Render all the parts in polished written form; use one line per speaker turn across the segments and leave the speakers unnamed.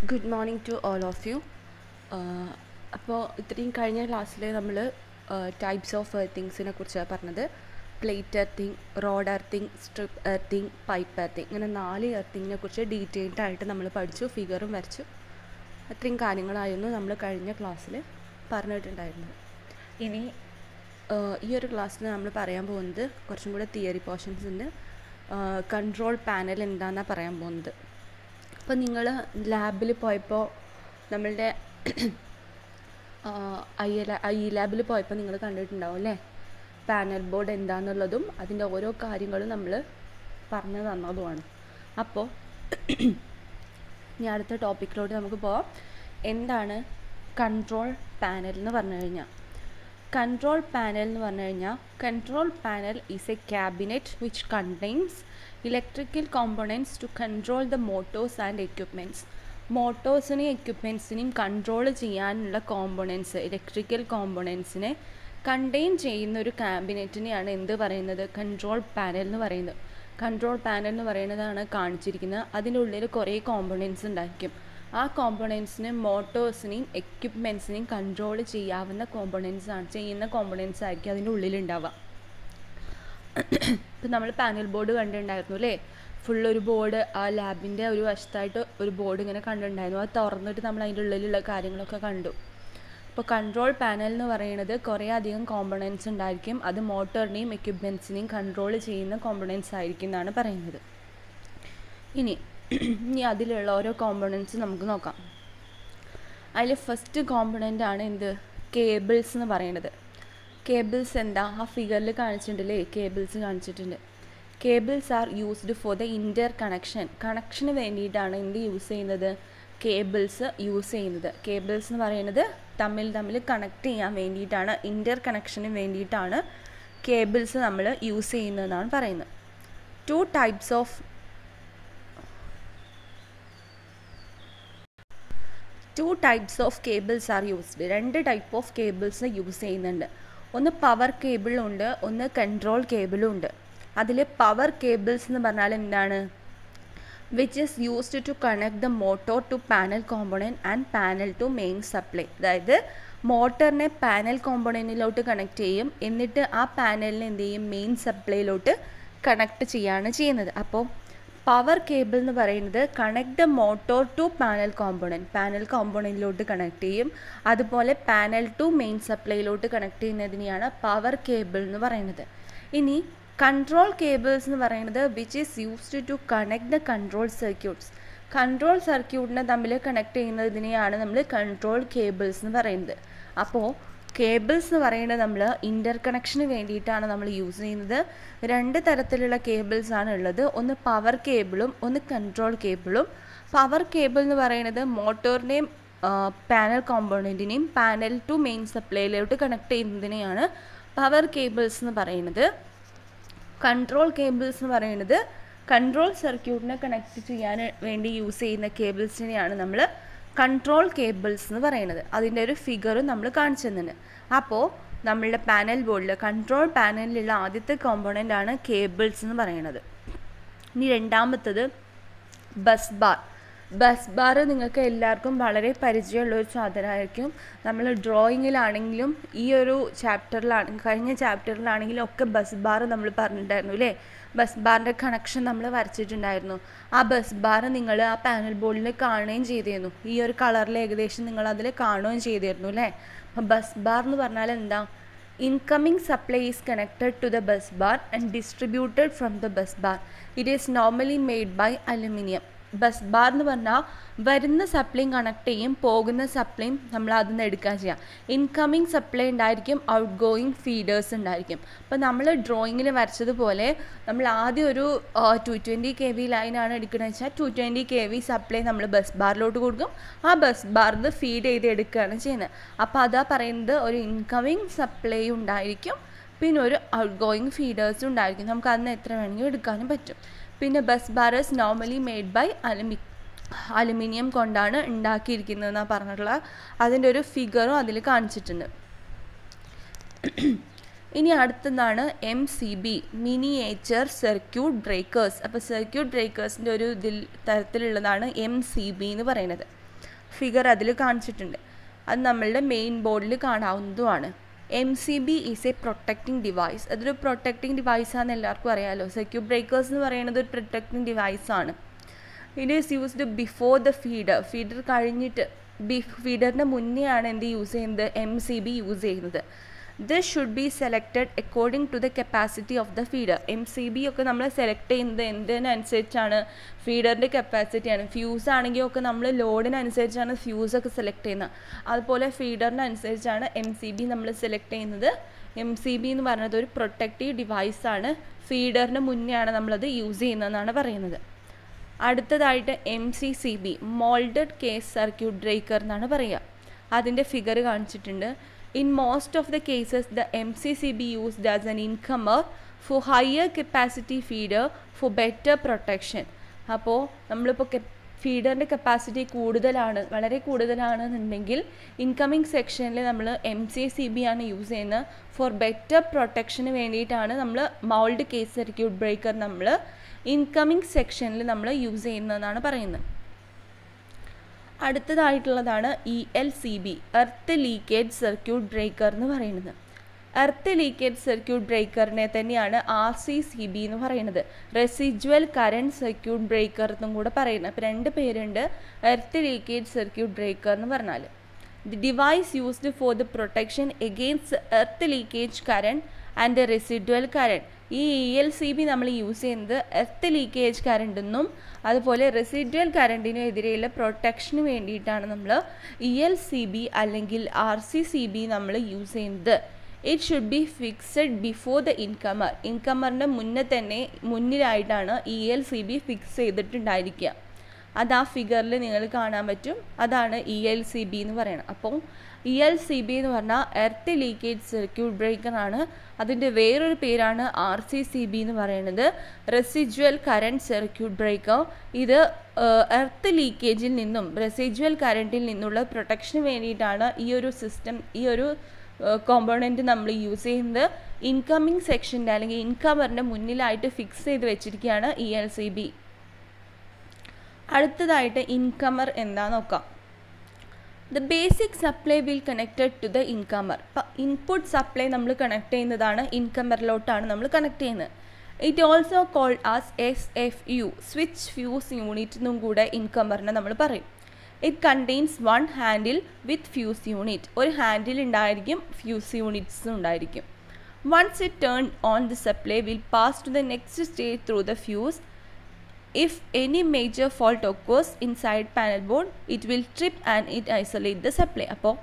Good morning to all of you. അപ്പോൾ ഇത്രയും കഴിഞ്ഞ ക്ലാസ്സിൽ നമ്മൾ ടൈപ്സ് ഓഫ് എർത്തിങ്സിനെ കുറിച്ചാണ് പറഞ്ഞത്. Plate earthing, road earthing, strip earthing, pipe earthing, ഇങ്ങനെ 4 എർത്തിങ്ങിനെ കുറിച്ച് ഡീറ്റെയിൽഡ് ആയിട്ട് നമ്മൾ പഠിച്ചു, ഫിഗറും വരച്ചു. അത്രയും കാര്യങ്ങളായിരുന്നു നമ്മൾ കഴിഞ്ഞ ക്ലാസ്സിൽ പറഞ്ഞിട്ടുണ്ടായിരുന്നത്. ഇനി ഈ ഒരു ക്ലാസ്സിൽ നമ്മൾ പറയാൻ പോകുന്നത് കുറച്ചും കൂടെ തിയറി പോർഷൻസ് ഉണ്ട്. കൺട്രോൾ പാനൽ എന്താണെന്നാണ് പറയാൻ പോകുന്നത്. അപ്പോൾ നിങ്ങൾ ലാബിൽ പോയപ്പോൾ നമ്മളുടെ ഐ ലാബിൽ പോയപ്പോൾ നിങ്ങൾ കണ്ടിട്ടുണ്ടാവും അല്ലേ, പാനൽ ബോർഡ് എന്താണെന്നുള്ളതും അതിൻ്റെ ഓരോ കാര്യങ്ങളും നമ്മൾ പറഞ്ഞു തന്നതുമാണ്. അപ്പോൾ ഇനി അടുത്ത ടോപ്പിക്കിലോട്ട് നമുക്ക് പോവാം. എന്താണ് കൺട്രോൾ പാനൽ എന്ന് പറഞ്ഞു കഴിഞ്ഞാൽ? കൺട്രോൾ പാനൽ എന്ന് പറഞ്ഞു കഴിഞ്ഞാൽ control panel is a cabinet which contains electrical components to control the motors and equipments. മോട്ടോഴ്സിനെയും എക്യുപ്മെൻറ്റ്സിനെയും കൺട്രോൾ ചെയ്യാനുള്ള കോമ്പണൻസ്, ഇലക്ട്രിക്കൽ കോമ്പണൻസിനെ കണ്ടെയ്ൻ ചെയ്യുന്ന ഒരു ക്യാബിനറ്റിനെയാണ് എന്ത് പറയുന്നത്? കൺട്രോൾ പാനൽ എന്ന് പറയുന്നത്. കൺട്രോൾ പാനൽ എന്ന് പറയുന്നതാണ് കാണിച്ചിരിക്കുന്നത്. അതിൻ്റെ ഉള്ളിൽ കുറേ കോമ്പണൻസ് ഉണ്ടായിരിക്കും. ആ കോമ്പണൻസിന് മോട്ടോഴ്സിനെയും എക്യുപ്മെൻറ്റ്സിനെയും കൺട്രോൾ ചെയ്യാവുന്ന കോമ്പണൻസ് ആയിരിക്കും അതിൻ്റെ ഉള്ളിലുണ്ടാവുക. ഇപ്പം നമ്മൾ പാനൽ ബോർഡ് കണ്ടിട്ടുണ്ടായിരുന്നു അല്ലേ, ഫുള്ളൊരു ബോർഡ് ആ ലാബിൻ്റെ ഒരു വശത്തായിട്ട് ഒരു ബോർഡ് ഇങ്ങനെ കണ്ടിട്ടുണ്ടായിരുന്നു. അത് തുറന്നിട്ട് നമ്മൾ അതിൻ്റെ ഉള്ളിലുള്ള കാര്യങ്ങളൊക്കെ കണ്ടു. അപ്പോൾ കൺട്രോൾ പാനൽ എന്ന് പറയുന്നത് കുറേ അധികം കോമ്പണൻസ് ഉണ്ടായിരിക്കും. അത് മോട്ടറിനെയും എക്യുപ്മെൻറ്റ്സിനെയും കൺട്രോൾ ചെയ്യുന്ന കോമ്പണൻസ് ആയിരിക്കും എന്നാണ് പറയുന്നത്. ഇനി അതിലുള്ള ഓരോ കോമ്പണൻസ് നമുക്ക് നോക്കാം. അതിൽ ഫസ്റ്റ് കോമ്പണൻ്റ് ആണ് എന്ത്? കേബിൾസ് എന്ന് പറയുന്നത്. കേബിൾസ് എന്താ? ആ ഫിഗറിൽ കാണിച്ചിട്ടുണ്ടല്ലേ, കേബിൾസ് കാണിച്ചിട്ടുണ്ട്. Cables are used for the inter കണക്ഷന് വേണ്ടിയിട്ടാണ് എന്ത് യൂസ് ചെയ്യുന്നത്? കേബിൾസ് യൂസ് ചെയ്യുന്നത്. കേബിൾസ് എന്ന് പറയുന്നത് തമ്മിൽ കണക്ട് ചെയ്യാൻ വേണ്ടിയിട്ടാണ്, ഇൻ്റർ കണക്ഷന് വേണ്ടിയിട്ടാണ് കേബിൾസ് നമ്മൾ യൂസ് ചെയ്യുന്നതെന്നാണ് പറയുന്നത്. Two types of cables are used. 2 type of cables use ചെയ്യുന്നുണ്ട്. ഒന്ന് പവർ കേബിളും ഉണ്ട്, ഒന്ന് കൺട്രോൾ കേബിളും ഉണ്ട്. അതിൽ പവർ കേബിൾസ് എന്ന് പറഞ്ഞാൽ എന്താണ്? Which is used to connect the motor to panel component and panel to main supply. അതായത് മോട്ടറിനെ പാനൽ കോമ്പണൻറ്റിലോട്ട് കണക്ട് ചെയ്യും, എന്നിട്ട് ആ പാനലിനെ എന്ത് ചെയ്യും? മെയിൻ സപ്ലൈയിലോട്ട് കണക്ട് ചെയ്യാണ് ചെയ്യുന്നത്. അപ്പോൾ പവർ കേബിൾ എന്ന് പറയുന്നത് connect the motor to panel കോമ്പണൻറ്റിലോട്ട് കണക്ട് ചെയ്യും. അതുപോലെ പാനൽ ടു മെയിൻ സപ്ലൈയിലോട്ട് കണക്ട് ചെയ്യുന്നതിനെയാണ് പവർ കേബിൾ എന്ന് പറയുന്നത്. ഇനി കൺട്രോൾ കേബിൾസ് എന്ന് പറയുന്നത് which is used to connect the control സർക്യൂട്ടിനെ തമ്മിൽ കണക്ട് ചെയ്യുന്നതിനെയാണ് നമ്മൾ കൺട്രോൾ കേബിൾസ് എന്ന് പറയുന്നത്. അപ്പോൾ കേബിൾസ് എന്ന് പറയുന്നത് നമ്മൾ ഇൻ്റർ കണക്ഷന് വേണ്ടിയിട്ടാണ് നമ്മൾ യൂസ് ചെയ്യുന്നത്. 2 തരത്തിലുള്ള കേബിൾസ് ആണ് ഉള്ളത്. ഒന്ന് പവർ കേബിളും ഒന്ന് കൺട്രോൾ കേബിളും. പവർ കേബിൾ എന്ന് പറയുന്നത് മോട്ടോറിനെയും പാനൽ കോമ്പണൻറ്റിനെയും പാനൽ ടു മെയിൻ സപ്ലൈയിലോട്ട് കണക്ട് ചെയ്യുന്നതിനെയാണ് പവർ കേബിൾസ് എന്ന് പറയുന്നത്. കൺട്രോൾ കേബിൾസ് എന്ന് പറയുന്നത് കൺട്രോൾ സർക്യൂട്ടിനെ കണക്ട് ചെയ്യാൻ വേണ്ടി യൂസ് ചെയ്യുന്ന കേബിൾസിനെയാണ് നമ്മൾ കൺട്രോൾ കേബിൾസ് എന്ന് പറയുന്നത്. അതിൻ്റെ ഒരു ഫിഗറും നമ്മൾ കാണിച്ചു തന്നിട്ടുണ്ട്. അപ്പോൾ നമ്മളുടെ പാനൽ ബോർഡിൽ കൺട്രോൾ പാനലിലുള്ള ആദ്യത്തെ കോമ്പണൻ്റ് ആണ് കേബിൾസ് എന്ന് പറയുന്നത്. ഇനി രണ്ടാമത്തത് ബസ് ബാർ നിങ്ങൾക്ക് എല്ലാവർക്കും വളരെ പരിചയമുള്ളൊരു സാധനമായിരിക്കും. നമ്മൾ ഡ്രോയിങ്ങിലാണെങ്കിലും ഈ ഒരു കഴിഞ്ഞ ചാപ്റ്ററിലാണെങ്കിലും ഒക്കെ ബസ് ബാർ നമ്മൾ പറഞ്ഞിട്ടുണ്ടായിരുന്നു അല്ലേ. ബസ് ബാറിൻ്റെ കണക്ഷൻ നമ്മൾ വരച്ചിട്ടുണ്ടായിരുന്നു. ആ ബസ് ബാർ നിങ്ങൾ ആ പാനൽ ബോർഡിൽ കാണുകയും ചെയ്തിരുന്നു. ഈ ഒരു കളറിൽ ഏകദേശം നിങ്ങൾ അതിൽ കാണുകയും ചെയ്തിരുന്നു അല്ലേ. അപ്പം ബസ് ബാർ എന്ന് പറഞ്ഞാൽ എന്താ? Incoming supply is connected to the bus bar and distributed from the bus bar. It is normally made by aluminium. Bus bar എന്ന് പറഞ്ഞാൽ വരുന്ന സപ്ലൈയും കണക്ട് ചെയ്യും, പോകുന്ന സപ്ലൈയും നമ്മൾ അതിൽ നിന്ന് എടുക്കാൻ ചെയ്യാം. ഇൻകമിങ് സപ്ലൈ ഉണ്ടായിരിക്കും, ഔട്ട് ഗോയിങ് ഫീഡേഴ്സ് ഉണ്ടായിരിക്കും. അപ്പോൾ നമ്മൾ ഡ്രോയിങ്ങിൽ വരച്ചതുപോലെ നമ്മൾ ആദ്യം ഒരു 220 kV ലൈനാണ് എടുക്കുന്നത് വെച്ചാൽ 220 kV സപ്ലൈ നമ്മൾ ബസ് ബാറിലോട്ട് കൊടുക്കും. ആ ബസ് ബാറിൽ ഫീഡ് ചെയ്ത് എടുക്കുകയാണ് ചെയ്യുന്നത്. അപ്പോൾ അതാ പറയുന്നത് ഒരു ഇൻകമിങ് സപ്ലൈ ഉണ്ടായിരിക്കും, പിന്നെ ഒരു ഔട്ട് ഗോയിങ് ഫീഡേഴ്സും ഉണ്ടായിരിക്കും. നമുക്ക് അതിന് എത്ര വേണമെങ്കിലും എടുക്കാനും പറ്റും. പിന്നെ bus bar is normally made by aluminium കൊണ്ടാണ് ഉണ്ടാക്കിയിരിക്കുന്നതെന്നാണ് പറഞ്ഞിട്ടുള്ള അതിൻ്റെ ഒരു ഫിഗറും അതിൽ കാണിച്ചിട്ടുണ്ട്. ഇനി അടുത്തതാണ് MCB, മിനിയേച്ചർ സർക്യൂട്ട് ബ്രേക്കേഴ്സ്. അപ്പോൾ സർക്യൂട്ട് ബ്രേക്കേഴ്സിൻ്റെ ഒരു തരത്തിലുള്ളതാണ് MCB എന്ന് പറയുന്നത്. ഫിഗർ അതിൽ കാണിച്ചിട്ടുണ്ട്. അത് നമ്മളുടെ മെയിൻ ബോർഡിൽ കാണാവുന്നതുമാണ്. MCB is a protecting device. അതൊരു പ്രൊട്ടക്റ്റിംഗ് ഡിവൈസാണെന്ന് എല്ലാവർക്കും അറിയാമല്ലോ. സർക്യൂട്ട് ബ്രേക്കേഴ്സ് എന്ന് പറയുന്നത് ഒരു പ്രൊട്ടക്റ്റിംഗ് ഡിവൈസാണ്. It is used before the feeder. Feeder കഴിഞ്ഞിട്ട് ഫീഡറിൻ്റെ മുന്നേ ആണ് എന്ത് യൂസ് ചെയ്യുന്നത്? MCB യൂസ് ചെയ്യുന്നത്. This should be selected according to the capacity of the feeder. MCB ഒക്കെ നമ്മൾ സെലക്ട് ചെയ്യുന്നത് എന്തിനനുസരിച്ചാണ്? ഫീഡറിൻ്റെ കപ്പാസിറ്റിയാണ്. ഫ്യൂസ് ആണെങ്കിൽ ഒക്കെ നമ്മൾ ലോഡിനനുസരിച്ചാണ് ഫ്യൂസൊക്കെ സെലക്ട് ചെയ്യുന്നത്. അതുപോലെ ഫീഡറിനനുസരിച്ചാണ് MCB നമ്മൾ സെലക്ട് ചെയ്യുന്നത്. MCB എന്ന് പറയുന്നത് ഒരു പ്രൊട്ടക്റ്റീവ് ഡിവൈസാണ്. ഫീഡറിന് മുന്നെയാണ് നമ്മളത് യൂസ് ചെയ്യുന്നതെന്നാണ് പറയുന്നത്. അടുത്തതായിട്ട് MCCB, moulded case circuit breaker എന്നാണ് പറയുക. അതിൻ്റെ ഫിഗർ കാണിച്ചിട്ടുണ്ട്. In most of the cases, the MCCB used as an incomer for higher capacity feeder for better protection. അപ്പോൾ നമ്മളിപ്പോൾ ഫീഡറിൻ്റെ കപ്പാസിറ്റി കൂടുതലാണ്, വളരെ കൂടുതലാണെന്നുണ്ടെങ്കിൽ ഇൻകമിങ് സെക്ഷനിൽ നമ്മൾ MCCB ആണ് യൂസ് ചെയ്യുന്നത്. ഫോർ ബെറ്റർ പ്രൊട്ടക്ഷന് വേണ്ടിയിട്ടാണ് നമ്മൾ മൗൾഡ് കേസ് സർക്യൂട്ട് ബ്രേക്കർ നമ്മൾ ഇൻകമിങ് സെക്ഷനിൽ നമ്മൾ യൂസ് ചെയ്യുന്നതെന്നാണ് പറയുന്നത്. അടുത്തതായിട്ടുള്ളതാണ് ELCB, earth leakage circuit breaker എന്ന് പറയുന്നത്. എർത്ത് ലീക്കേജ് സർക്യൂട്ട് ബ്രേക്കറിനെ തന്നെയാണ് RCCB എന്ന് പറയുന്നത്. റെസിജ്വൽ കറണ്ട് സർക്യൂട്ട് ബ്രേക്കർ എന്നും കൂടെ പറയുന്നത്. അപ്പോൾ രണ്ട് പേരുണ്ട്. എർത്ത് ലീക്കേജ് സർക്യൂട്ട് ബ്രേക്കർ എന്ന് പറഞ്ഞാൽ the device used for the protection against earth leakage current and residual current. ഈ ELCB നമ്മൾ യൂസ് ചെയ്യുന്നത് എർത്ത് ലീക്കേജ് കറണ്ടെന്നും അതുപോലെ റെസിഡ്വൽ കറണ്ടിനും എതിരെയുള്ള പ്രൊട്ടക്ഷന് വേണ്ടിയിട്ടാണ് നമ്മൾ ELCB അല്ലെങ്കിൽ RCCB നമ്മൾ യൂസ് ചെയ്യുന്നത്. It should be fixed before the incomer. ഇൻകമറിൻ്റെ മുന്നിലായിട്ടാണ് ELCB ഫിക്സ് ചെയ്തിട്ടുണ്ടായിരിക്കുക. അത് ആ ഫിഗറിൽ നിങ്ങൾ കാണാൻ പറ്റും. അതാണ് ELCB എന്ന് പറയുന്നത്. അപ്പോൾ ELCB എന്ന് പറഞ്ഞാൽ എർത്ത് ലീക്കേജ് സർക്യൂട്ട് ബ്രേക്കറാണ്. അതിൻ്റെ വേറൊരു പേരാണ് RCCB എന്ന് പറയുന്നത്, റെസിജ്വൽ കറണ്ട് സർക്യൂട്ട് ബ്രേക്കർ. ഇത് എർത്ത് ലീക്കേജിൽ നിന്നും റെസിജ്വൽ കറണ്ടിൽ നിന്നുള്ള പ്രൊട്ടക്ഷന് വേണ്ടിയിട്ടാണ് ഈ ഒരു സിസ്റ്റം, ഈ ഒരു കോമ്പോണൻറ്റ് നമ്മൾ യൂസ് ചെയ്യുന്നത്. ഇൻകമിങ് സെക്ഷൻ്റെ അല്ലെങ്കിൽ ഇൻകമറിൻ്റെ മുന്നിലായിട്ട് ഫിക്സ് ചെയ്ത് വെച്ചിരിക്കുകയാണ് ELCB. അടുത്തതായിട്ട് ഇൻകമർ എന്താ നോക്കാം. The basic supply will connected to the incomer. അപ്പം ഇൻപുട്ട് സപ്ലൈ നമ്മൾ കണക്ട് ചെയ്യുന്നതാണ് ഇൻകമറിലോട്ടാണ് നമ്മൾ കണക്ട് ചെയ്യുന്നത്. It also called as SFU, switch fuse unit എന്നും കൂടെ ഇൻകമറിനെ നമ്മൾ പറയും. It contains one handle with fuse unit. ഒരു ഹാൻഡിൽ ഉണ്ടായിരിക്കും, ഫ്യൂസ് യൂണിറ്റ്സും ഉണ്ടായിരിക്കും. Once it turn on the supply will pass to the next stage through the fuse. If any major fault occurs inside panel board, it will trip and it isolate the supply. അപ്പോൾ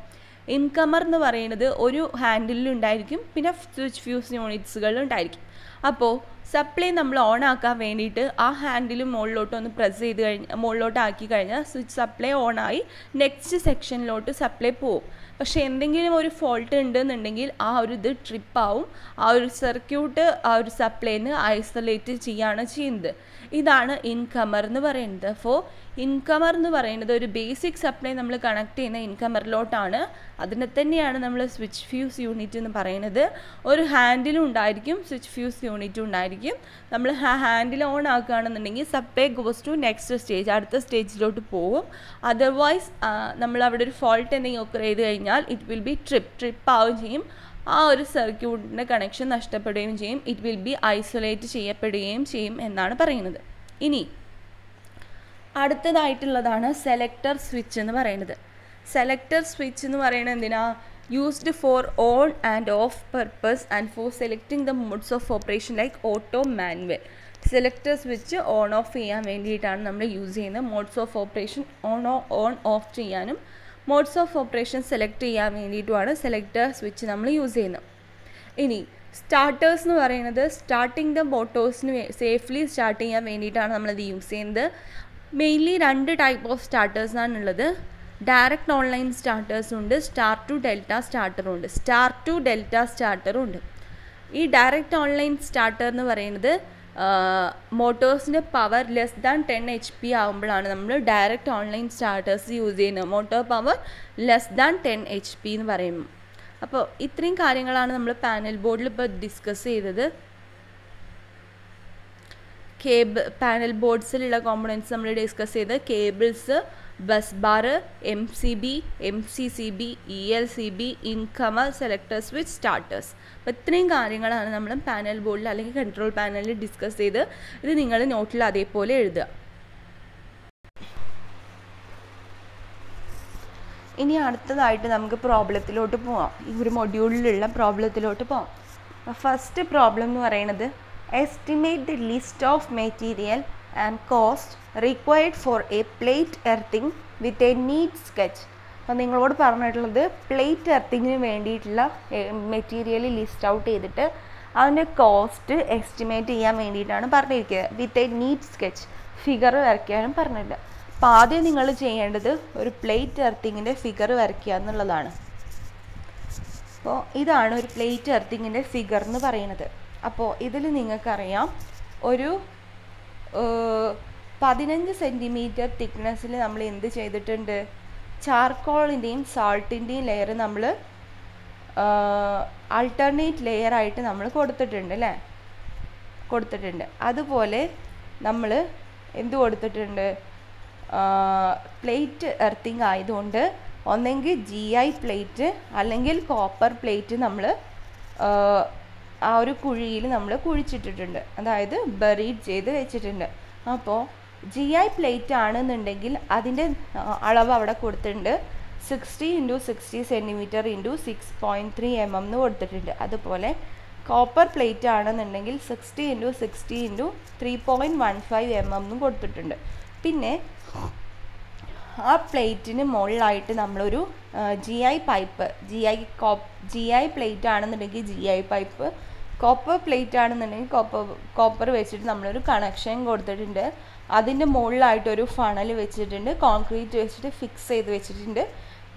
ഇൻകമർ എന്ന് പറയുന്നത് ഒരു ഹാൻഡിലും ഉണ്ടായിരിക്കും, പിന്നെ switch fuse യൂണിറ്റ്സുകൾ ഉണ്ടായിരിക്കും. അപ്പോൾ supply നമ്മൾ ഓൺ ആക്കാൻ വേണ്ടിയിട്ട് ആ ഹാൻഡിൽ മുകളിലോട്ടൊന്ന് പ്രസ് ചെയ്ത് മുകളിലോട്ടാക്കി കഴിഞ്ഞാൽ സ്വിച്ച് സപ്ലൈ ഓണായി നെക്സ്റ്റ് സെക്ഷനിലോട്ട് സപ്ലൈ പോവും. പക്ഷേ എന്തെങ്കിലും ഒരു ഫോൾട്ട് ഉണ്ടെന്നുണ്ടെങ്കിൽ ആ ഒരു ഇത് ട്രിപ്പാവും. ആ ഒരു സർക്യൂട്ട് ആ ഒരു സപ്ലൈന്ന് ഐസൊലേറ്റ് ചെയ്യുകയാണ് ചെയ്യുന്നത്. ഇതാണ് ഇൻകമർ എന്ന് പറയുന്നത്. അപ്പോൾ ഇൻകമർ എന്ന് പറയുന്നത് ഒരു ബേസിക് സപ്ലൈ നമ്മൾ കണക്ട് ചെയ്യുന്ന ഇൻകമറിലോട്ടാണ്. അതിനെ തന്നെയാണ് നമ്മൾ സ്വിച്ച് ഫ്യൂസ് യൂണിറ്റ് എന്ന് പറയുന്നത്. ഒരു ഹാൻഡിലും ഉണ്ടായിരിക്കും, സ്വിച്ച് ഫ്യൂസ് യൂണിറ്റും ഉണ്ടായിരിക്കും. നമ്മൾ ഹാൻഡിൽ ഓൺ ആക്കുകയാണെന്നുണ്ടെങ്കിൽ supply goes to next stage, അടുത്ത സ്റ്റേജിലോട്ട് പോകും. അതർവൈസ് നമ്മൾ അവിടെ ഒരു ഫോൾട്ട് എന്തെങ്കിലും ഒക്കെ ചെയ്ത് കഴിഞ്ഞാൽ ഇറ്റ് വിൽ ബി ട്രിപ്പ് ആവുകയും ചെയ്യും. ആ ഒരു സർക്യൂട്ടിൻ്റെ കണക്ഷൻ നഷ്ടപ്പെടുകയും ചെയ്യും. ഇറ്റ് വിൽ ബി ഐസൊലേറ്റ് ചെയ്യപ്പെടുകയും ചെയ്യും എന്നാണ് പറയുന്നത്. ഇനി അടുത്തതായിട്ടുള്ളതാണ് സെലക്ടർ സ്വിച്ച് എന്ന് പറയുന്നത്. സെലക്ടർ സ്വിച്ച് എന്ന് പറയുന്നത് എന്തിനാ? Used for on and off purpose and for selecting the modes of operation like auto, manual. Selector switch on off ചെയ്യാൻ വേണ്ടിയിട്ടാണ് നമ്മൾ യൂസ് ചെയ്യുന്നത്. Modes of operation on off ചെയ്യാനും മോഡ്സ് ഓഫ് ഓപ്പറേഷൻ സെലക്ട് ചെയ്യാൻ വേണ്ടിയിട്ടുമാണ് സെലക്ടർ സ്വിച്ച് നമ്മൾ use ചെയ്യുന്നത്. ഇനി സ്റ്റാർട്ടേഴ്സ് എന്ന് പറയുന്നത് സ്റ്റാർട്ടിങ് ദ മോട്ടോഴ്സിന് സേഫ്ലി സ്റ്റാർട്ട് ചെയ്യാൻ വേണ്ടിയിട്ടാണ് നമ്മളത് യൂസ് ചെയ്യുന്നത്. മെയിൻലി 2 ടൈപ്പ് ഓഫ് സ്റ്റാർട്ടേഴ്സാണ് ഉള്ളത്. ഡയറക്റ്റ് ഓൺലൈൻ സ്റ്റാർട്ടേഴ്സും ഉണ്ട്, സ്റ്റാർ ടു ഡെൽറ്റ സ്റ്റാർട്ടറും ഉണ്ട്. സ്റ്റാർ ടു ഡെൽറ്റ സ്റ്റാർട്ടറും ഉണ്ട്. ഈ ഡയറക്റ്റ് ഓൺലൈൻ സ്റ്റാർട്ടർ എന്ന് പറയുന്നത് മോട്ടോഴ്സിൻ്റെ പവർ ലെസ് ദാൻ 10 HP ആകുമ്പോഴാണ് നമ്മൾ ഡയറക്റ്റ് ഓൺലൈൻ സ്റ്റാർട്ടേഴ്സ് യൂസ് ചെയ്യുന്നത്. Motor power less than 10 HP എന്ന് പറയുമ്പോൾ. അപ്പോൾ ഇത്രയും കാര്യങ്ങളാണ് നമ്മൾ പാനൽ ബോർഡിൽ ഇപ്പോൾ ഡിസ്കസ് ചെയ്തത്. പാനൽ ബോർഡ്സിലുള്ള കോമ്പണൻറ്റ്സ് നമ്മൾ ഡിസ്കസ് ചെയ്ത് cables, bus bar, MCB, MCCB, ELCB, ഇൻകമർ, selector switch, starters. അപ്പോൾ ഇത്രയും കാര്യങ്ങളാണ് നമ്മൾ പാനൽ ബോർഡിൽ അല്ലെങ്കിൽ കൺട്രോൾ പാനലിൽ ഡിസ്കസ് ചെയ്ത് ഇത് നിങ്ങൾ നോട്ടിൽ അതേപോലെ എഴുതുക. ഇനി അടുത്തതായിട്ട് നമുക്ക് പ്രോബ്ലത്തിലോട്ട് പോവാം. ഈ ഒരു മൊഡ്യൂളിലുള്ള പ്രോബ്ലത്തിലോട്ട് പോവാം. ഫസ്റ്റ് പ്രോബ്ലം എന്ന് പറയുന്നത് estimate the list of material and cost required for a plate earthing with a neat sketch. അപ്പോൾ നിങ്ങളോട് പറഞ്ഞിട്ടുള്ളത് പ്ലേറ്റ് എർത്തിങ്ങിന് വേണ്ടിയിട്ടുള്ള മെറ്റീരിയൽ ലിസ്റ്റ് ഔട്ട് ചെയ്തിട്ട് അതിൻ്റെ കോസ്റ്റ് എസ്റ്റിമേറ്റ് ചെയ്യാൻ വേണ്ടിയിട്ടാണ് പറഞ്ഞിരിക്കുന്നത്. With a neat sketch, figure വരയ്ക്കാനും പറഞ്ഞില്ല. അപ്പോൾ ആദ്യം നിങ്ങൾ ചെയ്യേണ്ടത് ഒരു പ്ലേറ്റ് എർത്തിങ്ങിൻ്റെ ഫിഗർ വരയ്ക്കുക എന്നുള്ളതാണ്. അപ്പോൾ ഇതാണ് ഒരു പ്ലേറ്റ് എർത്തിങ്ങിൻ്റെ ഫിഗർ എന്ന് പറയുന്നത്. അപ്പോൾ ഇതിൽ നിങ്ങൾക്കറിയാം ഒരു 15 സെൻറ്റിമീറ്റർ തിക്നെസ്സിൽ നമ്മൾ എന്ത് ചെയ്തിട്ടുണ്ട്, ചാർക്കോളിൻ്റെയും സാൾട്ടിൻ്റെയും ലെയർ നമ്മൾ ആൾട്ടർനേറ്റ് ലെയറായിട്ട് നമ്മൾ കൊടുത്തിട്ടുണ്ട് അല്ലേ, കൊടുത്തിട്ടുണ്ട്. അതുപോലെ നമ്മൾ എന്ത് കൊടുത്തിട്ടുണ്ട്, പ്ലേറ്റ് എർത്തിങ് ആയതുകൊണ്ട് ഒന്നെങ്കിൽ GI പ്ലേറ്റ് അല്ലെങ്കിൽ കോപ്പർ പ്ലേറ്റ് നമ്മൾ ആ ഒരു കുഴിയിൽ നമ്മൾ കുഴിച്ചിട്ടിട്ടുണ്ട്, അതായത് ബറീഡ് ചെയ്ത് വെച്ചിട്ടുണ്ട്. അപ്പോൾ GI പ്ലേറ്റ് ആണെന്നുണ്ടെങ്കിൽ അതിൻ്റെ അളവ് അവിടെ കൊടുത്തിട്ടുണ്ട് 60 × 60 സെൻറ്റിമീറ്റർ × 6.3 mm എന്ന് കൊടുത്തിട്ടുണ്ട്. അതുപോലെ കോപ്പർ പ്ലേറ്റ് ആണെന്നുണ്ടെങ്കിൽ 60 × 60 × 3.15 mm എന്നും കൊടുത്തിട്ടുണ്ട്. പിന്നെ ആ പ്ലേറ്റിന് മുകളിലായിട്ട് നമ്മളൊരു GI പൈപ്പ്, GI പ്ലേറ്റ് ആണെന്നുണ്ടെങ്കിൽ GI പൈപ്പ്, കോപ്പർ പ്ലേറ്റ് ആണെന്നുണ്ടെങ്കിൽ കോപ്പർ വെച്ചിട്ട് നമ്മളൊരു കണക്ഷൻ കൊടുത്തിട്ടുണ്ട്. അതിൻ്റെ മുകളിലായിട്ടൊരു ഫണൽ വെച്ചിട്ടുണ്ട്, കോൺക്രീറ്റ് വെച്ചിട്ട് ഫിക്സ് ചെയ്ത് വെച്ചിട്ടുണ്ട്.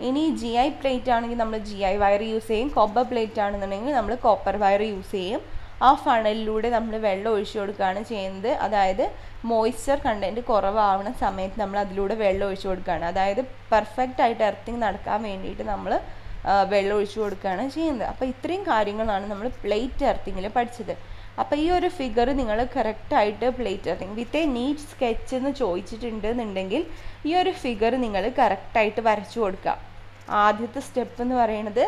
ഇനി GI പ്ലേറ്റ് ആണെങ്കിൽ നമ്മൾ GI വയർ യൂസ് ചെയ്യും, കോപ്പർ പ്ലേറ്റ് ആണെന്നുണ്ടെങ്കിൽ നമ്മൾ കോപ്പർ വയർ യൂസ് ചെയ്യും. ആ ഫണലിലൂടെ നമ്മൾ വെള്ളം ഒഴിച്ചു കൊടുക്കുകയാണ് ചെയ്യുന്നത്. അതായത് മോയ്സ്ചർ കണ്ടൻറ്റ് കുറവാവുന്ന സമയത്ത് നമ്മൾ അതിലൂടെ വെള്ളം ഒഴിച്ചു കൊടുക്കുകയാണ്. അതായത് പെർഫെക്റ്റ് ആയിട്ട് എർത്തിങ് നടക്കാൻ വേണ്ടിയിട്ട് നമ്മൾ വെള്ളം ഒഴിച്ചു കൊടുക്കുകയാണ് ചെയ്യുന്നത്. അപ്പോൾ ഇത്രയും കാര്യങ്ങളാണ് നമ്മൾ പ്ലേറ്റ് എർത്തിങ്ങിൽ പഠിച്ചത്. അപ്പോൾ ഈ ഒരു ഫിഗർ നിങ്ങൾ കറക്റ്റായിട്ട് plate earthing with a neat sketch എന്ന് ചോദിച്ചിട്ടുണ്ടെന്നുണ്ടെങ്കിൽ ഈ ഒരു ഫിഗർ നിങ്ങൾ കറക്റ്റായിട്ട് വരച്ചു കൊടുക്കുക. ആദ്യത്തെ സ്റ്റെപ്പ് എന്ന് പറയുന്നത്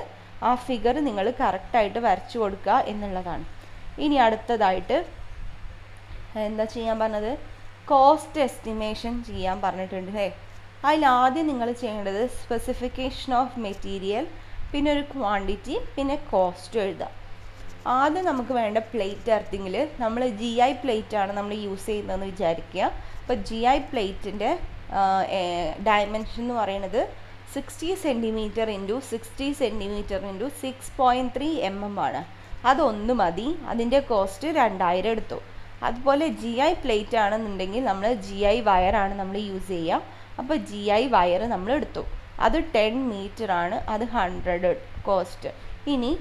ആ ഫിഗർ നിങ്ങൾ കറക്റ്റായിട്ട് വരച്ചു കൊടുക്കുക എന്നുള്ളതാണ്. ഇനി അടുത്തതായിട്ട് എന്താ ചെയ്യാൻ പറഞ്ഞത്, കോസ്റ്റ് എസ്റ്റിമേഷൻ ചെയ്യാൻ പറഞ്ഞിട്ടുണ്ട് അല്ലേ. അതിലാദ്യം നിങ്ങൾ ചെയ്യേണ്ടത് സ്പെസിഫിക്കേഷൻ ഓഫ് മെറ്റീരിയൽ, പിന്നെ ഒരു ക്വാണ്ടിറ്റി, പിന്നെ കോസ്റ്റ് എഴുതാം. ആദ്യം നമുക്ക് വേണ്ട പ്ലേറ്റ് എർത്തിങ്ങിൽ നമ്മൾ GI പ്ലേറ്റ് ആണ് നമ്മൾ യൂസ് ചെയ്യുന്നതെന്ന് വിചാരിക്കുക. അപ്പോൾ GI പ്ലേറ്റിൻ്റെ ഡയമെൻഷൻ എന്ന് പറയുന്നത് 60 സെൻറ്റിമീറ്റർ × 60 സെൻറ്റിമീറ്റർ × 6.3 mm ആണ്. അതൊന്ന് മതി. അതിൻ്റെ കോസ്റ്റ് 2000 എടുത്തു. അതുപോലെ GI പ്ലേറ്റ് ആണെന്നുണ്ടെങ്കിൽ നമ്മൾ GI വയറാണ് നമ്മൾ യൂസ് ചെയ്യുക. അപ്പോൾ GI വയർ നമ്മൾ എടുത്തു, അത് 10 മീറ്റർ ആണ്, അത് 100 കോസ്റ്റ്. ഇനി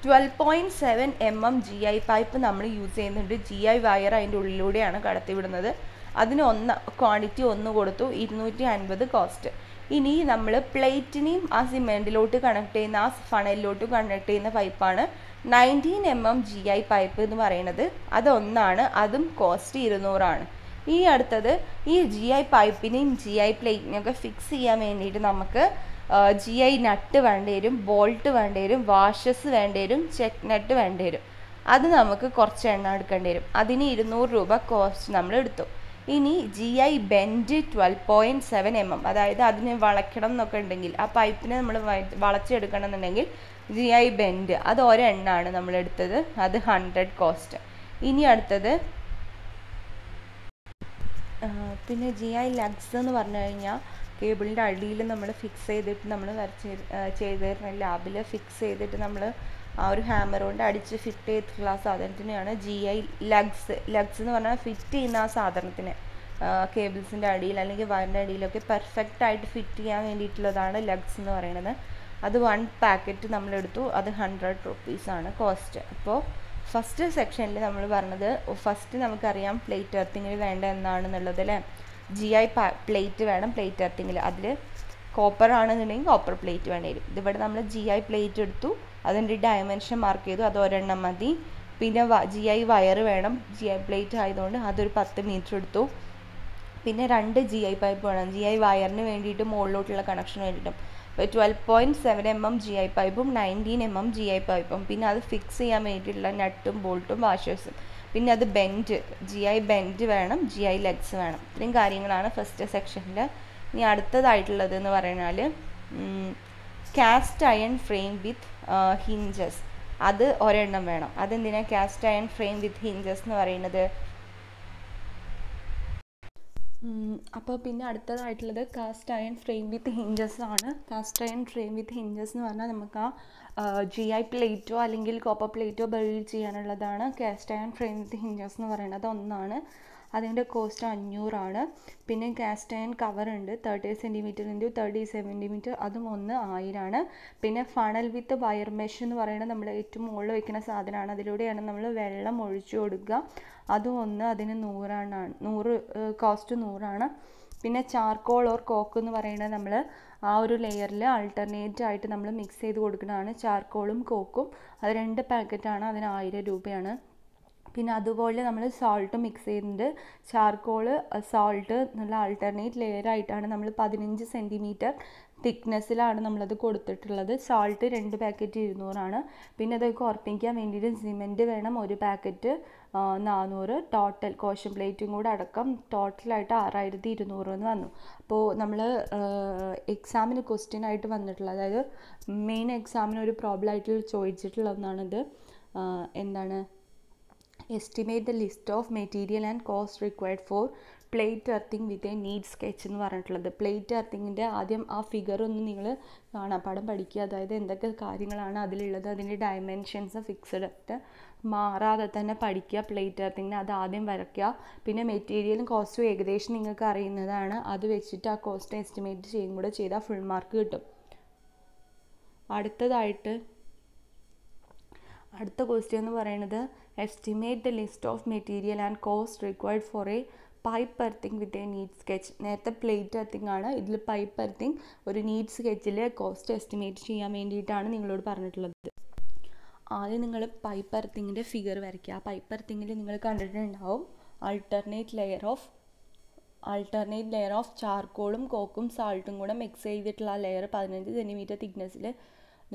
12.7 mm GI പൈപ്പ് നമ്മൾ യൂസ് ചെയ്യുന്നുണ്ട്. GI വയർ അതിൻ്റെ ഉള്ളിലൂടെയാണ് കടത്തിവിടുന്നത്. അതിന് ക്വാണ്ടിറ്റി 1 കൊടുത്തു, 250 കോസ്റ്റ്. ഇനി നമ്മൾ പ്ലേറ്റിനെയും ആ സിമെൻറ്റിലോട്ട് കണക്ട് ചെയ്യുന്ന ആ ഫണലിലോട്ട് കണക്ട് ചെയ്യുന്ന പൈപ്പാണ് 19 mm GI പൈപ്പ് എന്ന് പറയുന്നത്. അതൊന്നാണ്, അതും കോസ്റ്റ് 200 ആണ്. ഇനി അടുത്തത് ഈ GI പൈപ്പിനെയും GI പ്ലേറ്റിനെയൊക്കെ ഫിക്സ് ചെയ്യാൻ വേണ്ടിയിട്ട് നമുക്ക് GI നട്ട് വേണ്ടി വരും, ബോൾട്ട് വേണ്ടി വരും, വാഷസ് വേണ്ടി വരും, ചെക്ക് നട്ട് വേണ്ടി വരും. അത് നമുക്ക് കുറച്ച് എണ്ണം എടുക്കേണ്ടി വരും. അതിന് 200 രൂപ കോസ്റ്റ് നമ്മൾ എടുത്തു. ഇനി GI ബെൻഡ് 12.7 mm, അതായത് അതിന് വളയ്ക്കണം എന്നൊക്കെ ഉണ്ടെങ്കിൽ ആ പൈപ്പിനെ നമ്മൾ വളച്ചെടുക്കണം എന്നുണ്ടെങ്കിൽ GI ബെൻഡ് അത് ഒരെണ്ണമാണ് നമ്മൾ എടുത്തത്, അത് 100 കോസ്റ്റ്. ഇനി അടുത്തത് പിന്നെ GI ലഗ്സ് എന്ന് പറഞ്ഞു കഴിഞ്ഞാൽ കേബിളിൻ്റെ അടിയിൽ നമ്മൾ ഫിക്സ് ചെയ്തിട്ട് നമ്മൾ ചെയ്ത് തരുന്ന ലാബിൽ ഫിക്സ് ചെയ്തിട്ട് നമ്മൾ ആ ഒരു ഹാമർ കൊണ്ട് അടിച്ച് ഫിറ്റ് ചെയ്തിട്ടുള്ള ആ സാധനത്തിനെയാണ് GI ലഗ്സ്. ലഗ്സ് എന്ന് പറഞ്ഞാൽ ഫിറ്റ് ചെയ്യുന്ന ആ സാധനത്തിന് കേബിൾസിൻ്റെ അടിയിൽ അല്ലെങ്കിൽ വയറിൻ്റെ അടിയിലൊക്കെ പെർഫെക്റ്റ് ആയിട്ട് ഫിറ്റ് ചെയ്യാൻ വേണ്ടിയിട്ടുള്ളതാണ് ലഗ്സ് എന്ന് പറയുന്നത്. അത് 1 പാക്കറ്റ് നമ്മളെടുത്ു, അത് 100 റുപ്പീസാണ് കോസ്റ്റ്. അപ്പോൾ ഫസ്റ്റ് സെക്ഷനിൽ നമ്മൾ പറഞ്ഞത് ഫസ്റ്റ് നമുക്കറിയാം പ്ലേറ്റ് എർത്തിങ്ങിൽ വേണ്ട എന്താണെന്നുള്ളത് അല്ലേ. GI പ്ലേറ്റ് വേണം പ്ലേറ്റ് എർത്തിങ്ങിൽ. അതിൽ കോപ്പർ ആണെന്നുണ്ടെങ്കിൽ കോപ്പർ പ്ലേറ്റ് വേണ്ടി വരും. ഇതിവിടെ നമ്മൾ GI പ്ലേറ്റ് എടുത്തു, അതിൻ്റെ ഡയമെൻഷൻ മാർക്ക് ചെയ്തു, അത് ഒരെണ്ണം മതി. പിന്നെ GI വയർ വേണം, GI പ്ലേറ്റ് ആയതുകൊണ്ട് അതൊരു 10 മീറ്റർ എടുത്തു. പിന്നെ 2 GI പൈപ്പ് വേണം, GI വയറിന് വേണ്ടിയിട്ട് മുകളിലോട്ടുള്ള കണക്ഷന് വേണ്ടിയിട്ടും. അപ്പോൾ 12.7 mm GI പൈപ്പും 19 mm GI പൈപ്പും, പിന്നെ അത് ഫിക്സ് ചെയ്യാൻ വേണ്ടിയിട്ടുള്ള നട്ടും ബോൾട്ടും വാഷേഴ്സും, പിന്നെ അത് GI ബെൻഡ് വേണം, GI ലെഗ്സ് വേണം. ഇത്രയും കാര്യങ്ങളാണ് ഫസ്റ്റ് സെക്ഷനിൽ. ഇനി അടുത്തതായിട്ടുള്ളത് എന്ന് പറഞ്ഞാൽ cast iron frame with hinges, അത് ഒരെണ്ണം വേണം. അതെന്തിനാണ് cast iron frame with hinges എന്ന് പറയുന്നത്? അപ്പോൾ പിന്നെ അടുത്തതായിട്ടുള്ളത് cast iron frame with hinges ആണ്. Cast iron frame with hinges എന്ന് പറഞ്ഞാൽ നമുക്ക് GI പ്ലേറ്റോ അല്ലെങ്കിൽ കോപ്പർ പ്ലേറ്റോ ബിൽഡ് ചെയ്യാനുള്ളതാണ് cast iron frame with hinges എന്ന് പറയുന്നത്. ഒന്നാണ്, അതിൻ്റെ കോസ്റ്റ് 500 പിന്നെ കാസ്റ്റ് അയൺ കവർ ഉണ്ട് 30 cm × 30 cm, അതും 1000. പിന്നെ ഫണൽ വിത്ത് വയർ മെഷ് എന്ന് പറയുന്നത് നമ്മൾ ഏറ്റവും മുകളിൽ വെക്കുന്ന സാധനമാണ്. അതിലൂടെയാണ് നമ്മൾ വെള്ളം ഒഴിച്ചു കൊടുക്കുക. അതും അതിന് 100 കോസ്റ്റ് 100. പിന്നെ ചാർക്കോൾ ഓർ കോക്ക് എന്ന് പറയുന്നത് നമ്മൾ ആ ഒരു ലെയറിൽ ആൾട്ടർനേറ്റ് ആയിട്ട് നമ്മൾ മിക്സ് ചെയ്ത് കൊടുക്കുന്നതാണ് ചാർക്കോളും കോക്കും. അത് 2 പാക്കറ്റാണ്, അതിന് 1000 രൂപയാണ്. പിന്നെ അതുപോലെ നമ്മൾ സോൾട്ട് മിക്സ് ചെയ്യുന്നുണ്ട്. ചാർക്കോള് സോൾട്ട് നല്ല ആൾട്ടർനേറ്റ് ലെയറായിട്ടാണ് നമ്മൾ 15 cm തിക്നെസ്സിലാണ് നമ്മളത് കൊടുത്തിട്ടുള്ളത്. Salt 2 packet 200. പിന്നെ അതൊക്കെ ഉറപ്പിക്കാൻ വേണ്ടിയിട്ട് സിമെൻറ്റ് വേണം, 1 പാക്കറ്റ് 400. ടോട്ടൽ കോഷൻ പ്ലേറ്റും കൂടെ അടക്കം ടോട്ടലായിട്ട് 6200 എന്ന് വന്നു. അപ്പോൾ നമ്മൾ എക്സാമിന് ക്വസ്റ്റ്യൻ ആയിട്ട് വന്നിട്ടുള്ളത്, അതായത് മെയിൻ എക്സാമിന് ഒരു പ്രോബ്ലം ആയിട്ട് ചോദിച്ചിട്ടുള്ള ഒന്നാണിത്. എന്താണ്? Estimate the list of material and cost required four plate earthing with A need sketch എന്ന് പറഞ്ഞിട്ടുള്ളത്. പ്ലേറ്റ് എർത്തിങ്ങിൻ്റെ ആദ്യം ആ ഫിഗർ ഒന്ന് നിങ്ങൾ കാണാപ്പാഠം പഠിക്കുക. അതായത് എന്തൊക്കെ കാര്യങ്ങളാണ് അതിലുള്ളത്, അതിൻ്റെ ഡയമെൻഷൻസ് ഫിക്സഡ് ആയിട്ട് മാറാതെ തന്നെ പഠിക്കുക. പ്ലേറ്റ് എർത്തിങ്ങിന് അത് ആദ്യം വരയ്ക്കുക. പിന്നെ മെറ്റീരിയലും കോസ്റ്റും ഏകദേശം നിങ്ങൾക്ക് അറിയുന്നതാണ്, അത് വെച്ചിട്ട് ആ കോസ്റ്റ് എസ്റ്റിമേറ്റ് ചെയ്യും കൂടെ ചെയ്താൽ ഫുൾ മാർക്ക് കിട്ടും. അടുത്ത ക്വസ്റ്റ്യൻ എന്ന് പറയുന്നത് estimate the list of material and cost required for A pipe earthing with A need sketch. നേരത്തെ പ്ലേറ്റ് എർത്തിങ് ആണ്, ഇതിൽ പൈപ്പ് എർത്തിങ് ഒരു നീഡ് സ്കെച്ചിൽ കോസ്റ്റ് എസ്റ്റിമേറ്റ് ചെയ്യാൻ വേണ്ടിയിട്ടാണ് നിങ്ങളോട് പറഞ്ഞിട്ടുള്ളത്. ആദ്യം നിങ്ങൾ പൈപ്പ് എർത്തിങ്ങിൻ്റെ ഫിഗർ വരയ്ക്കുക. ആ പൈപ്പ് എർത്തിങ്ങിൽ നിങ്ങൾ കണ്ടിട്ടുണ്ടാവും ആൾട്ടർനേറ്റ് ലെയർ ഓഫ് ചാർക്കോളും കോക്കും സാൾട്ടും കൂടെ മിക്സ് ചെയ്തിട്ടുള്ള ആ ലെയർ 15 cm തിക്നെസ്സിൽ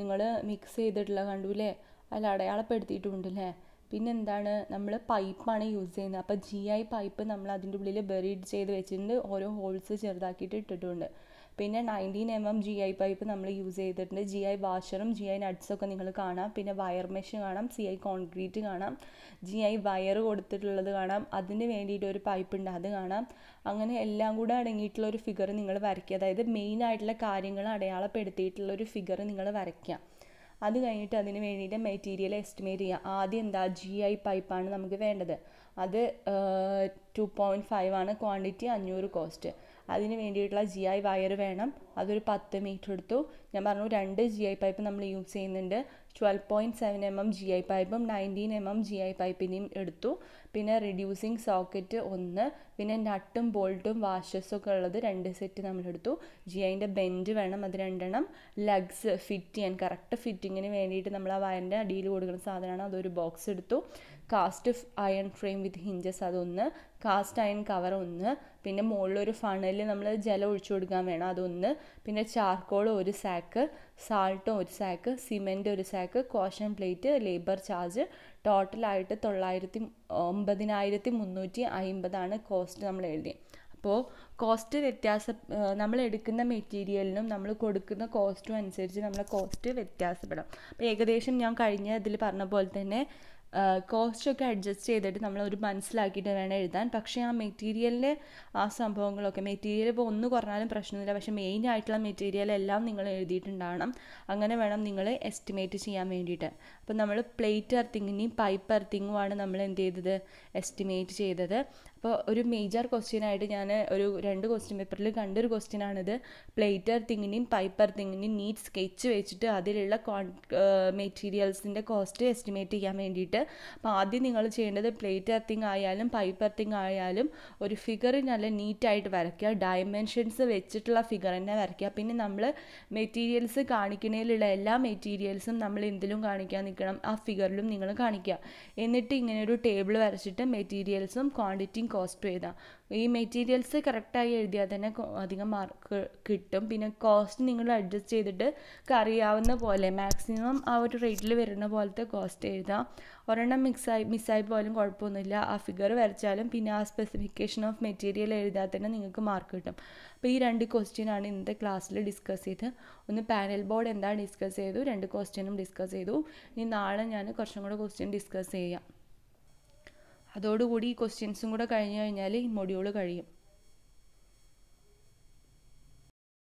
നിങ്ങൾ മിക്സ് ചെയ്തിട്ടുള്ള കണ്ടുല്ലേ, അതിൽ അടയാളപ്പെടുത്തിയിട്ടുണ്ടല്ലേ. പിന്നെന്താണ്, നമ്മൾ പൈപ്പാണ് യൂസ് ചെയ്യുന്നത്. അപ്പോൾ GI പൈപ്പ് നമ്മൾ അതിൻ്റെ ഉള്ളിൽ ബെറീഡ് ചെയ്ത് വെച്ചിട്ടുണ്ട്, ഓരോ ഹോൾസ് ചെറുതാക്കിയിട്ട് ഇട്ടിട്ടുണ്ട്. പിന്നെ 19 mm GI പൈപ്പ് നമ്മൾ യൂസ് ചെയ്തിട്ടുണ്ട്. GI വാഷറും GI നട്ട്സൊക്കെ നിങ്ങൾ കാണാം. പിന്നെ വയർ മെഷ് കാണാം, CI കോൺക്രീറ്റ് കാണാം, GI വയർ കൊടുത്തിട്ടുള്ളത് കാണാം, അതിന് വേണ്ടിയിട്ട് ഒരു പൈപ്പ് ഉണ്ട് അത് കാണാം. അങ്ങനെ എല്ലാം കൂടെ അടങ്ങിയിട്ടുള്ള ഒരു ഫിഗർ നിങ്ങൾ വരയ്ക്കുക. അതായത് മെയിൻ ആയിട്ടുള്ള കാര്യങ്ങൾ അടയാളപ്പെടുത്തിയിട്ടുള്ള ഒരു ഫിഗർ നിങ്ങൾ വരയ്ക്കുക. അത് കഴിഞ്ഞിട്ട് അതിന് വേണ്ടിയിട്ട് മെറ്റീരിയൽ എസ്റ്റിമേറ്റ് ചെയ്യുക. ആദ്യം എന്താ, GI പൈപ്പാണ് നമുക്ക് വേണ്ടത്. അത് 2.5 ആണ് ക്വാണ്ടിറ്റി, 500 കോസ്റ്റ്. അതിന് വേണ്ടിയിട്ടുള്ള GI വയർ വേണം, അതൊരു 10 മീറ്റർ എടുത്തു. ഞാൻ പറഞ്ഞു 2 GI പൈപ്പ് നമ്മൾ യൂസ് ചെയ്യുന്നുണ്ട്. 12.7 mm GI പൈപ്പും 19 mm GI പൈപ്പിനെയും എടുത്തു. പിന്നെ റിഡ്യൂസിങ് സോക്കറ്റ് 1, പിന്നെ നട്ടും ബോൾട്ടും വാഷേഴ്സൊക്കെ ഉള്ളത് 2 സെറ്റ് നമ്മളെടുത്തു. GIൻ്റെ ബെൻഡ് വേണം, അത് 2 എണ്ണം. ലഗ്സ് ഫിറ്റ് ചെയ്യാൻ കറക്റ്റ് ഫിറ്റിങ്ങിന് വേണ്ടിയിട്ട് നമ്മൾ ആ വയറിൻ്റെ അടിയിൽ കൊടുക്കുന്ന സാധനമാണ്, അതൊരു ബോക്സ് എടുത്തു. Cast iron frame with hinges അതൊന്ന്, കാസ്റ്റ് അയൺ കവർ 1, പിന്നെ മുകളിലൊരു ഫണലിൽ നമ്മൾ ജലം ഒഴിച്ചു കൊടുക്കാൻ വേണം അതൊന്ന്, പിന്നെ ചാർക്കോൾ 1 സാക്ക്, സാൾട്ടും 1 sack, cement 1 sack, caution plate, labour charge ടോട്ടലായിട്ട് 9350 കോസ്റ്റ് നമ്മൾ എഴുതി. അപ്പോൾ കോസ്റ്റ് വ്യത്യാസം, നമ്മൾ എടുക്കുന്ന മെറ്റീരിയലിനും നമ്മൾ കൊടുക്കുന്ന കോസ്റ്റും അനുസരിച്ച് നമ്മളെ കോസ്റ്റ് വ്യത്യാസപ്പെടാം. അപ്പോൾ ഏകദേശം ഞാൻ കഴിഞ്ഞ ഇതിൽ പറഞ്ഞ പോലെ തന്നെ കോസ്റ്റൊക്കെ അഡ്ജസ്റ്റ് ചെയ്തിട്ട് നമ്മളൊരു മനസ്സിലാക്കിയിട്ട് വേണം എഴുതാൻ. പക്ഷേ ആ മെറ്റീരിയലിൻ്റെ ആ സംഭവങ്ങളൊക്കെ, മെറ്റീരിയൽ ഇപ്പോൾ ഒന്ന് കുറഞ്ഞാലും പ്രശ്നമില്ല, പക്ഷേ മെയിൻ ആയിട്ടുള്ള മെറ്റീരിയൽ എല്ലാം നിങ്ങൾ എഴുതിയിട്ടുണ്ടാവണം. അങ്ങനെ വേണം നിങ്ങൾ എസ്റ്റിമേറ്റ് ചെയ്യാൻ വേണ്ടിയിട്ട്. അപ്പോൾ നമ്മൾ പ്ലേറ്റ് എർത്തിങ്ങിനെയും പൈപ്പ് എർത്തിങ്ങുമാണ് നമ്മൾ എന്ത് ചെയ്തത്, എസ്റ്റിമേറ്റ് ചെയ്തത്. അപ്പോൾ ഒരു മേജർ ക്വസ്റ്റ്യനായിട്ട് ഞാൻ ഒരു 2 ക്വസ്റ്റ്യൻ പേപ്പറിൽ കണ്ടൊരു ക്വസ്റ്റ്യനാണിത്. പ്ലേറ്റ് എർത്തിങ്ങിനെയും പൈപ്പ് എർത്തിങ്ങിനെയും നീഡ് സ്കെച്ച് വെച്ചിട്ട് അതിലുള്ള മെറ്റീരിയൽസിൻ്റെ കോസ്റ്റ് എസ്റ്റിമേറ്റ് ചെയ്യാൻ വേണ്ടിയിട്ട്. അപ്പോൾ ആദ്യം നിങ്ങൾ ചെയ്യേണ്ടത് പ്ലേറ്റ് എർത്തിങ് ആയാലും പൈപ്പ് എർത്തിങ് ആയാലും ഒരു ഫിഗർ നല്ല നീറ്റായിട്ട് വരയ്ക്കുക. ഡയമെൻഷൻസ് വെച്ചിട്ടുള്ള ഫിഗർ തന്നെ വരയ്ക്കുക. പിന്നെ നമ്മൾ മെറ്റീരിയൽസ് കാണിക്കുന്നതിലുള്ള എല്ലാ മെറ്റീരിയൽസും നമ്മൾ എന്തിലും കാണിക്കാൻ നിൽക്കണം, ആ ഫിഗറിലും നിങ്ങൾ കാണിക്കുക. എന്നിട്ട് ഇങ്ങനെ ഒരു ടേബിൾ വരച്ചിട്ട് മെറ്റീരിയൽസും ക്വാണ്ടിറ്റിയും കോസ്റ്റും എഴുതാം. ഈ മെറ്റീരിയൽസ് കറക്റ്റായി എഴുതിയാൽ തന്നെ അധികം മാർക്ക് കിട്ടും. പിന്നെ കോസ്റ്റ് നിങ്ങൾ അഡ്ജസ്റ്റ് ചെയ്തിട്ട് അറിയാവുന്ന പോലെ മാക്സിമം ആ ഒരു റേറ്റിൽ വരുന്ന പോലത്തെ കോസ്റ്റ് എഴുതാം. ഒരെണ്ണം മിസ്സായി പോയാലും കുഴപ്പമൊന്നുമില്ല. ആ ഫിഗർ വരച്ചാലും പിന്നെ ആ സ്പെസിഫിക്കേഷൻ ഓഫ് മെറ്റീരിയൽ എഴുതാൽ തന്നെ നിങ്ങൾക്ക് മാർക്ക് കിട്ടും. അപ്പോൾ ഈ 2 ക്വസ്റ്റ്യനാണ് ഇന്നത്തെ ക്ലാസ്സിൽ ഡിസ്കസ് ചെയ്ത്. ഒന്ന് പാനൽ ബോർഡ് എന്താ ഡിസ്കസ് ചെയ്തു, 2 ക്വസ്റ്റ്യനും ഡിസ്കസ് ചെയ്തു. ഇനി നാളെ ഞാൻ കുറച്ചും കൂടെ ക്വസ്റ്റ്യൻ ഡിസ്കസ് ചെയ്യാം. അതോടുകൂടി ഈ ക്വസ്റ്റ്യൻസും കൂടെ കഴിഞ്ഞ് കഴിഞ്ഞാൽ ഈ മൊഡ്യൂൾ കഴിയും.